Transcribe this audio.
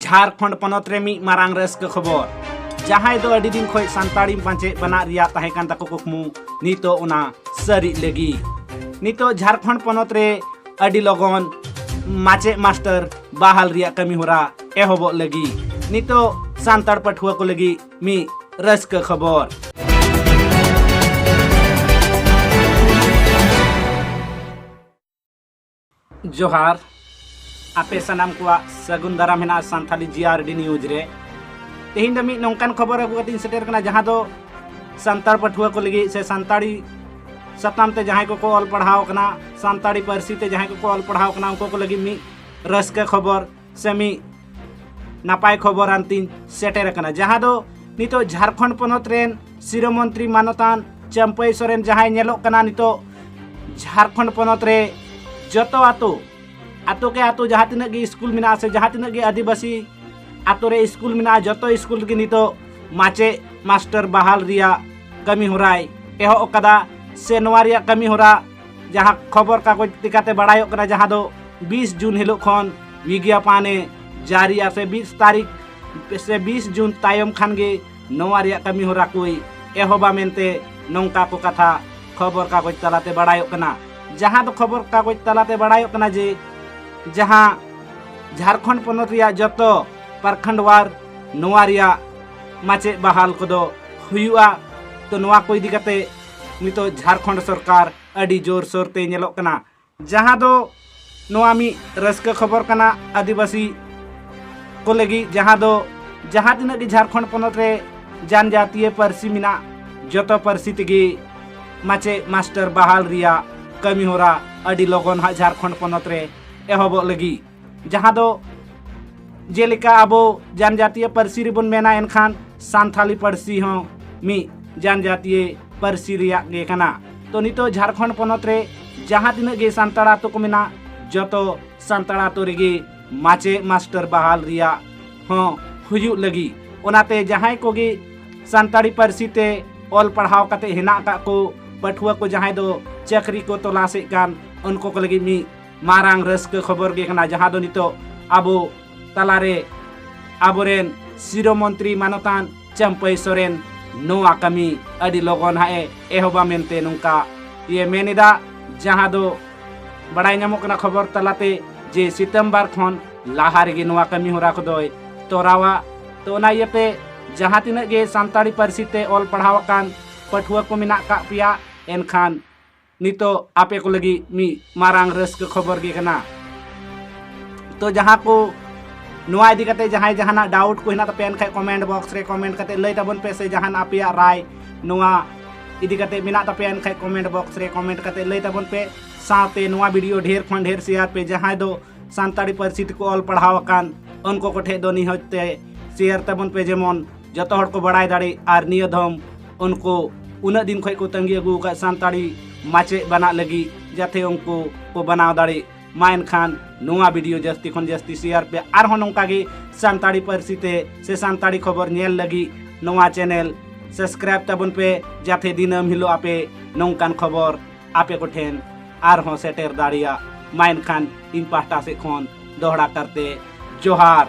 झारखंड पनत रे मी मारांग रस्क खबर जहां दो अडी दिन खोज सांताड़ी पांचे बना रिया ताहे कान ताको कुकमु नितो उना सरी लगी नितो झारखंड पनत रे अडी लगन माचे मास्टर बहाल रिया कमी होरा एहोबो लगी नितो सांताड़ पठुआ को लगी मी रस्क खबर जोहार आपे सनाम को सगुन दाराम हेना सांथाली जीआरडी न्यूज रे तेहिं दमी नौकान खबर अगु कतिन सेटर कना जहां दो सांताड़ पठुआ को लगी से सांताड़ी सताम ते जहां को ऑल पढ़ाव कना सांताड़ी पारसी ते जहां को ऑल पढ़ाव कना उनको को लगी मी रस्क खबर से मी नापाय खबर अंतिन सेटर कना जहां दो नितो झारखंड पनत रेन शिरोमंत्री मानतान चंपई सोरेन जहां नेलो कना नितो झारखंड पनत रे जतो आतो के आतो जहाँ तीन गे स्कूल मिना से जहाँ तीन गे आदिवासी आतो रे स्कूल मिना जतो स्कूल के नितो माचे मास्टर बहाल रिया कमी होराय एहो ओकदा से नोवा रिया कमी होरा जहाँ खबर कागज तिकाते बड़ायो कना जहाँ दो 20 जून हिलो खन विज्ञापने जारी से 20 तारीख से 20 जून तायम खान गे नोवा रिया कमी होरा कोई एहो बा मेनते नौका को कथा खबर कागज तलाते बड़ायो कना जहाँ दो खबर कागज तलाते बड़ायो कना जे जहाँ झारखंड पनत रिया जतो प्रखंडवार नोवा रिया माचे बहाल को हुआ तो नोवा को इदी कते नितो झारखंड सरकार अड़ी जोर सोर ते नेलो कना जहाँ दो नोवा मी रस्क खबर कना आदिवासी को लगी जहाँ दो जहाँ तीन की झारखंड पनत रे जनजातीय पारसी मिना जतो पारसी तेगी माचे मास्टर बहाल रिया कमी होरा अड़ी लगन हा झारखंड पनत रे एहोबो लगी जहाँ दो जेलिका आबो जनजातीय पारसी रिबन मेना एनखान सांथाली पारसी हो मी जनजातीय पारसी रिया गे कना तो नितो झारखंड पनत रे जहाँ तीन गे सांताड़ा तो को मेना जतो सांताड़ा तो रेगे माचे मास्टर बहाल रिया हो हुयु लगी ओनाते जहाँ को गे सांताड़ी पारसी ते ऑल पढ़ाव कते हिना का को पठुआ को जहाँ दो चक्री को तलाशे कान उनको को लगी मी मारांग रस्क खबर गे कना जहाँ दो नितो आबो तलारे आबोरेन शिरोमंत्री मानतान चंपई सोरेन नोआ कमी अड़ी लगन हाए एहोबा मेनते नुका ये मेनिदा जहाँ दो बड़ाई नामो कना खबर तलाते जे सितंबर खन लाहार गे नोआ कमी होरा को दोय तोरावा तो ना येते जहाँ तीन गे सांताड़ी पारसी ते ऑल पढ़ाव कान पठुआ को मिना का पिया एनखान नितो आपे को लगी मी मारांग रस्क खबर गे कना तो जहाँ को नुआ इदी कते जहाँ जहाना डाउट को हिना तो पेन खाय कमेंट बॉक्स रे कमेंट कते लई तबन पे से जहान आपिया राय नुआ इदी कते मिना तो पेन खाय कमेंट बॉक्स रे कमेंट कते लई तबन पे साथे नुआ वीडियो ढेर खन ढेर शेयर पे जहाँ दो सांताड़ी पारसी को ऑल पढ़ाव कान उनको को ठे दो निहते शेयर तबन पे जेमन जतो हड़ को बड़ाई दाड़ी आर निय धम उनको उन दिन खय को तंगी अगु का सांताड़ी माचे बना लगी जाते उनको को बनाव दाड़ी मायन खान नुआ वीडियो जस्ती खन जस्ती शेयर पे आर हो नौका गे सांताड़ी पारसी ते से सांताड़ी खबर नेल लगी नुआ चैनल सब्सक्राइब तबन पे जाते दिनम हिलो आपे नौकान खबर आपे को ठेन आर हो सेटर दाड़िया मायन खान इन पास्टा से खन दोहरा करते जोहार।